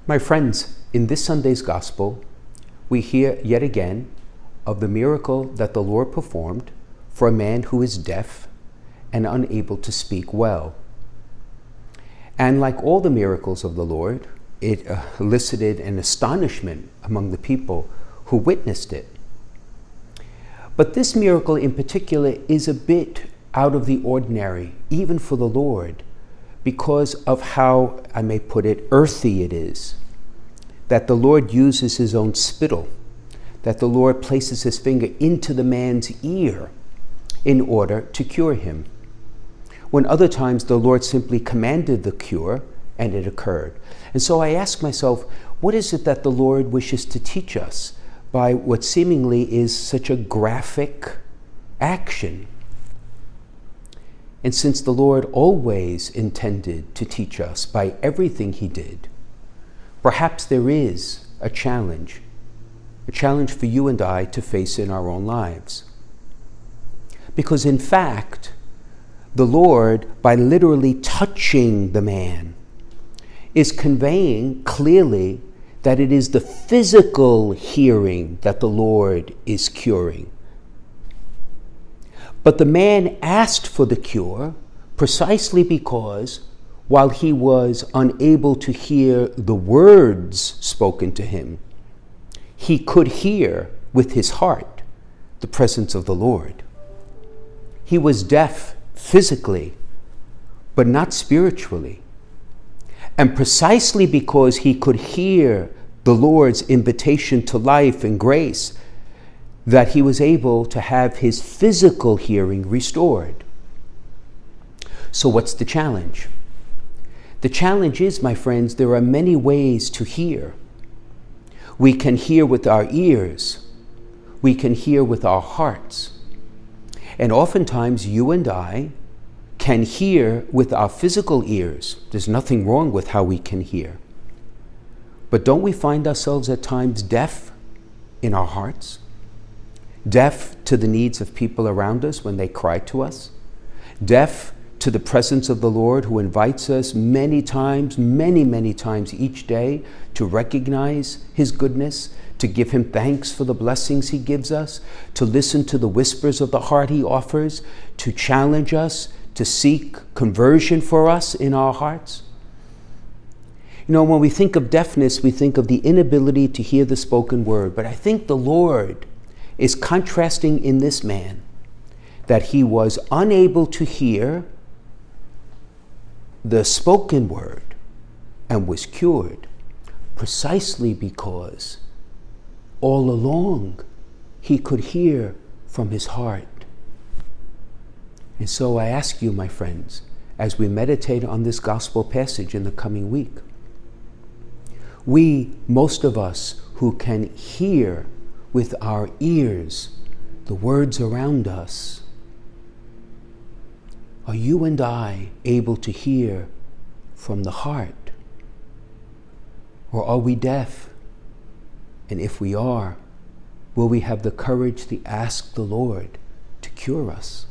My friends, in this Sunday's Gospel, we hear yet again of the miracle that the Lord performed for a man who is deaf and unable to speak well. And like all the miracles of the Lord, it elicited an astonishment among the people who witnessed it. But this miracle in particular is a bit out of the ordinary, even for the Lord, because of how, I may put it, earthy it is. That the Lord uses his own spittle, that the Lord places his finger into the man's ear in order to cure him. When other times the Lord simply commanded the cure and it occurred. And so I ask myself, what is it that the Lord wishes to teach us by what seemingly is such a graphic action? And since the Lord always intended to teach us by everything he did, perhaps there is a challenge for you and I to face in our own lives. Because in fact, the Lord, by literally touching the man, is conveying clearly that it is the physical hearing that the Lord is curing. But the man asked for the cure precisely because while he was unable to hear the words spoken to him, he could hear with his heart the presence of the Lord. He was deaf physically, but not spiritually. And precisely because he could hear the Lord's invitation to life and grace, that he was able to have his physical hearing restored. So what's the challenge? The challenge is, my friends, there are many ways to hear. We can hear with our ears. We can hear with our hearts. And oftentimes you and I can hear with our physical ears. There's nothing wrong with how we can hear. But don't we find ourselves at times deaf in our hearts? Deaf to the needs of people around us when they cry to us? Deaf to the presence of the Lord who invites us many times each day to recognize his goodness, to give him thanks for the blessings he gives us, to listen to the whispers of the heart he offers, to challenge us, to seek conversion for us in our hearts. You know, when we think of deafness, we think of the inability to hear the spoken word. But I think the Lord is contrasting in this man that he was unable to hear the spoken word and was cured precisely because all along he could hear from his heart. And so I ask you, my friends, as we meditate on this gospel passage in the coming week, most of us who can hear with our ears the words around us, are you and I able to hear from the heart? Or are we deaf? And if we are, will we have the courage to ask the Lord to cure us?